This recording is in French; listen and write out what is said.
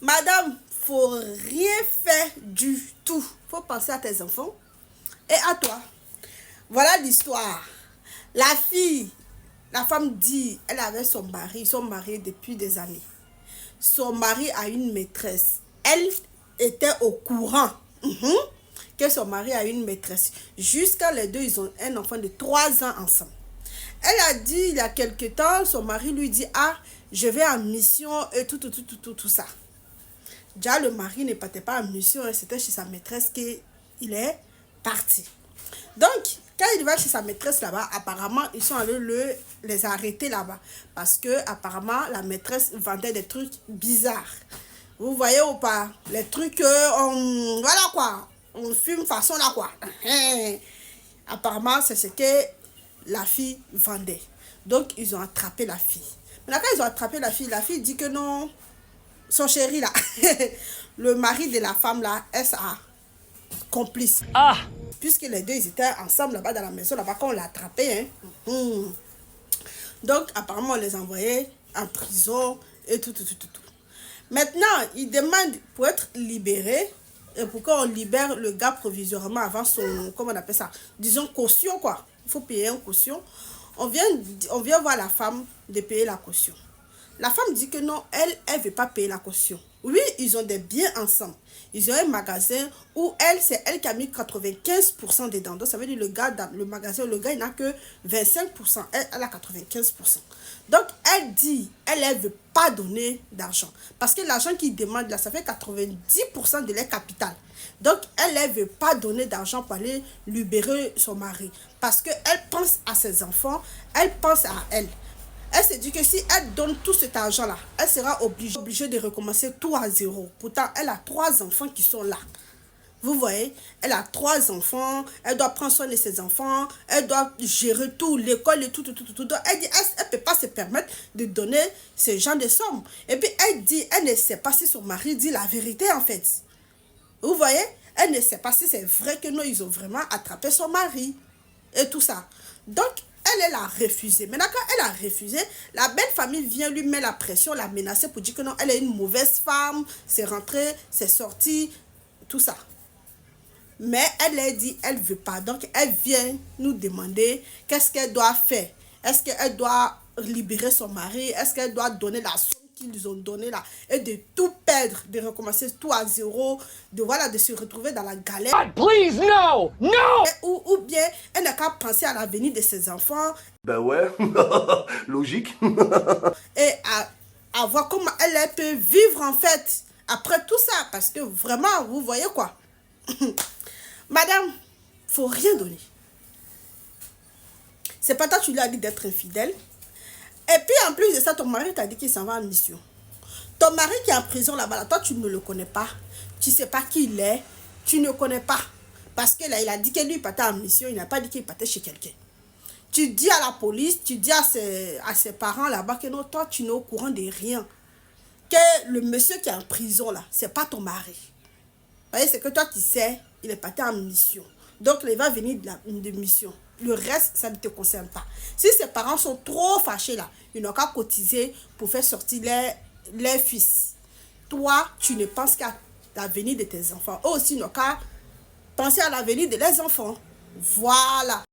Madame, faut rien faire du tout. Faut penser à tes enfants et à toi. Voilà l'histoire. La fille, la femme dit, elle avait son mari, ils sont mariés depuis des années. Son mari a une maîtresse. Elle était au courant que son mari a une maîtresse. Jusqu'à les deux, ils ont un enfant de 3 ans ensemble. Elle a dit, il y a quelque temps, son mari lui dit, ah, je vais en mission et tout ça. Déjà, le mari ne partait pas en mission, c'était chez sa maîtresse qu'il est parti. Donc, quand il va chez sa maîtresse là-bas, apparemment, ils sont allés les arrêter là-bas. Parce que, apparemment, la maîtresse vendait des trucs bizarres. Vous voyez ou pas? Les trucs, voilà quoi. On fume façon là quoi. Apparemment, c'est ce que la fille vendait. Donc, ils ont attrapé la fille. Maintenant, quand ils ont attrapé la fille dit que non, son chéri là, le mari de la femme là, est sa complice. Ah! Puisque les deux, ils étaient ensemble là-bas dans la maison, là-bas, quand on l'a attrapé. Donc, apparemment, on les envoyait en prison et tout. Maintenant, ils demandent pour être libérés, et pour qu'on libère le gars provisoirement avant son, comment on appelle ça, disons caution quoi. Il faut payer une caution. On vient voir la femme de payer la caution. La femme dit que non, elle veut pas payer la caution. Oui, ils ont des biens ensemble. Ils ont un magasin où c'est elle qui a mis 95% dedans. Donc, ça veut dire le gars dans le magasin, le gars, il n'a que 25%. Elle a 95%. Donc, elle dit, elle veut pas donner d'argent. Parce que l'argent qu'il demande là, ça fait 90% de leur capital. Donc, elle veut pas donner d'argent pour aller libérer son mari. Parce qu'elle pense à ses enfants, elle pense à elle. Elle se dit que si elle donne tout cet argent-là, elle sera obligée de recommencer tout à zéro. Pourtant, elle a 3 enfants qui sont là. Vous voyez, elle a 3 enfants, elle doit prendre soin de ses enfants, elle doit gérer tout, l'école et tout. Donc, elle dit, elle ne peut pas se permettre de donner ce genre de sommes. Et puis, elle dit, elle ne sait pas si son mari dit la vérité, en fait. Vous voyez, elle ne sait pas si c'est vrai que non, ils ont vraiment attrapé son mari et tout ça. Donc, elle a refusé. Maintenant, quand elle a refusé, la belle famille vient lui mettre la pression, la menacer pour dire que non, elle est une mauvaise femme, c'est rentré, c'est sorti, tout ça. Mais elle a dit, elle ne veut pas. Donc, elle vient nous demander qu'est-ce qu'elle doit faire. Est-ce qu'elle doit libérer son mari? Est-ce qu'elle doit donner la somme qu'ils ont donnée là? Et de tout perdre, de recommencer tout à zéro, de se retrouver dans la galère. God, please, no! No! Ou bien, elle n'a qu'à penser à l'avenir de ses enfants. Ben ouais, logique. Et à voir comment elle peut vivre en fait après tout ça. Parce que vraiment, vous voyez quoi? Madame, faut rien donner. C'est pas toi, tu lui as dit d'être infidèle. Et puis en plus de ça, ton mari t'a dit qu'il s'en va en mission. Ton mari qui est en prison là-bas, toi tu ne le connais pas. Tu sais pas qui il est. Tu ne connais pas. Parce que là, il a dit que lui partait en mission. Il n'a pas dit qu'il partait chez quelqu'un. Tu dis à la police, tu dis à ses parents là-bas que non, toi tu n'es au courant de rien. Que le monsieur qui est en prison là, c'est pas ton mari. Vous voyez, c'est que toi tu sais, il est parti en mission. Donc il va venir de mission. Le reste, ça ne te concerne pas. Si ses parents sont trop fâchés là, ils n'ont qu'à cotiser pour faire sortir les fils. Toi, tu ne penses qu'à l'avenir de tes enfants. Eux aussi, ils n'ont qu'à penser à l'avenir de leurs enfants. Voilà.